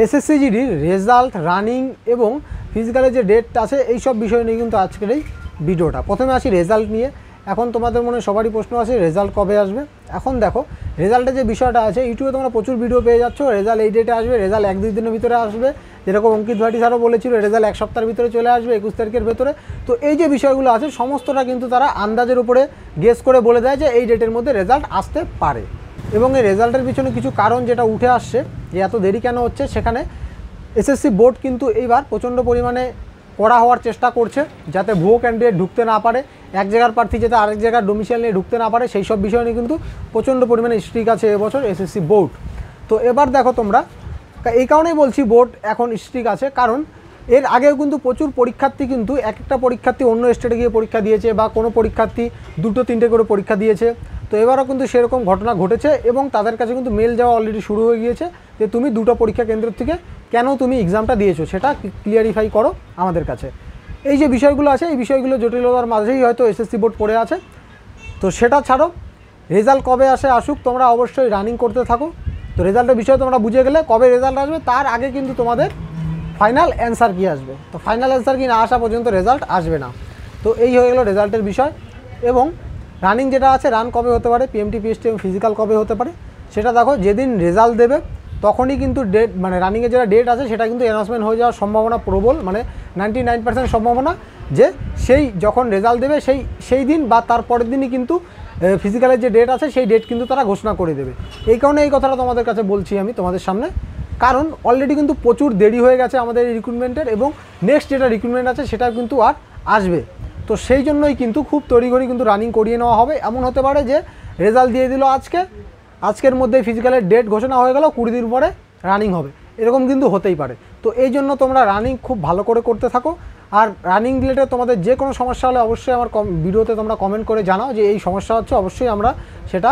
SSC জিডির result, running এবং ফিজিক্যালের যে date আছে এই সব বিষয় নিয়ে কিন্তু আজকের এই ভিডিওটা। প্রথমে আসি রেজাল্ট নিয়ে। এখন তোমাদের মনে সবারই প্রশ্ন আছে রেজাল্ট কবে আসবে। এখন দেখো রেজাল্টের যে বিষয়টা আছে, ইউটিউবে তোমরা প্রচুর ভিডিও পেয়ে যাচ্ছ রেজাল্ট এই ডেটে আসবে, রেজাল্ট 1-2 দিনের ভিতরে আসবে, যেরকম অঙ্কিত ভাটি স্যারও বলেছিল রেজাল্ট 1 সপ্তাহের ভিতরে চলে আসবে 21 তারিখের ভেতরে। তো এই যে বিষয়গুলো আছে সমস্তটা কিন্তু তারা আন্দাজের উপরে গেস করে বলে দেয় যে এই ডেটের মধ্যে রেজাল্ট আসতে পারে। এবং এই রেজাল্টের পিছনে কিছু কারণ যেটা উঠে আসছে যে এত দেরি কেন হচ্ছে, সেখানে এসএসসি বোর্ড কিন্তু এইবার প্রচণ্ড পরিমাণে কড়া হওয়ার চেষ্টা করছে যাতে ভুয়ো ক্যান্ডিডেট ঢুকতে না পারে, এক জায়গার প্রার্থী যাতে আরেক জায়গার ডোমিসাইল নিয়ে ঢুকতে না পারে, সেই সব বিষয় নিয়ে কিন্তু প্রচণ্ড পরিমাণে স্ট্রিক্ট আছে এবছর এসএসসি বোর্ড। তো এবার দেখো তোমরা, এই কারণেই বলছি বোর্ড এখন স্ট্রিক্ট আছে, কারণ এর আগেও কিন্তু প্রচুর পরীক্ষার্থী কিন্তু এক একটা পরীক্ষার্থী অন্য স্টেটে গিয়ে পরীক্ষা দিয়েছে বা কোনো পরীক্ষার্থী 2-3টে করে পরীক্ষা দিয়েছে। তো এবারও কিন্তু সেরকম ঘটনা ঘটেছে এবং তাদের কাছে কিন্তু মেল যাওয়া অলরেডি শুরু হয়ে গিয়েছে যে তুমি 2টো পরীক্ষা কেন্দ্রের থেকে কেন তুমি এক্সামটা দিয়েছো সেটা ক্লিয়ারিফাই করো আমাদের কাছে। এই যে বিষয়গুলো আছে এই বিষয়গুলো জটিলতার মাঝেই হয়তো এসএসসি বোর্ড পড়ে আছে। তো সেটা ছাড়ো, রেজাল্ট কবে আসুক তোমরা অবশ্যই রানিং করতে থাকো। তো রেজাল্টের বিষয়ে তোমরা বুঝে গেলে কবে রেজাল্ট আসবে, তার আগে কিন্তু তোমাদের ফাইনাল অ্যান্সার কি আসবে। তো ফাইনাল অ্যান্সার কি না আসা পর্যন্ত রেজাল্ট আসবে না। তো এই হয়ে গেল রেজাল্টের বিষয়। এবং রানিং যেটা আছে, রান কবে হতে পারে, পিএমটি, পিএসটি এবং ফিজিক্যাল কবে হতে পারে সেটা দেখো যেদিন রেজাল্ট দেবে তখনই কিন্তু ডেট, মানে রানিংয়ের যেটা ডেট আছে সেটা কিন্তু অ্যানাউন্সমেন্ট হয়ে যাওয়ার সম্ভাবনা প্রবল, মানে 99% সম্ভাবনা যে সেই যখন রেজাল্ট দেবে সেই দিন বা তার পরের দিনই কিন্তু ফিজিক্যালের যে ডেট আছে সেই ডেট কিন্তু তারা ঘোষণা করে দেবে। এই কারণে এই কথাটা তোমাদের কাছে বলছি আমি তোমাদের সামনে, কারণ অলরেডি কিন্তু প্রচুর দেরি হয়ে গেছে আমাদের এই রিক্রুটমেন্টের এবং নেক্সট যেটা রিক্রুটমেন্ট আছে সেটা কিন্তু আর আসবে। তো সেই জন্যই কিন্তু খুব তড়িঘড়ি কিন্তু রানিং করিয়ে নেওয়া হবে। এমন হতে পারে যে রেজাল্ট দিয়ে দিল আজকের মধ্যে ফিজিক্যালের ডেট ঘোষণা হয়ে গেল, 20 দিন পরে রানিং হবে, এরকম কিন্তু হতেই পারে। তো এই জন্য তোমরা রানিং খুব ভালো করে করতে থাকো। আর রানিং রিলেটেড তোমাদের যে কোনো সমস্যা হলে অবশ্যই আমার ভিডিওতে তোমরা কমেন্ট করে জানাও যে এই সমস্যা হচ্ছে, অবশ্যই আমরা সেটা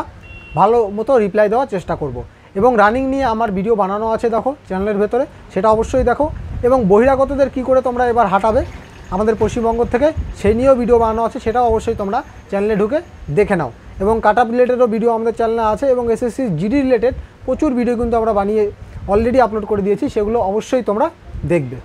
ভালো মতো রিপ্লাই দেওয়ার চেষ্টা করব। এবং রানিং নিয়ে আমার ভিডিও বানানো আছে দেখো চ্যানেলের ভেতরে, সেটা অবশ্যই দেখো। এবং বহিরাগতদের কি করে তোমরা এবার হাঁটাবে আমাদের পশ্চিমবঙ্গ থেকে সেই নিয়েও ভিডিও বানানো আছে, সেটাও অবশ্যই তোমরা চ্যানেলে ঢুকে দেখে নাও। এবং কাট আপ রিলেটেডও ভিডিও আমাদের চ্যানেলে আছে এবং এসএসসি জিডি রিলেটেড প্রচুর ভিডিও কিন্তু আমরা বানিয়ে অলরেডি আপলোড করে দিয়েছি, সেগুলো অবশ্যই তোমরা দেখবে।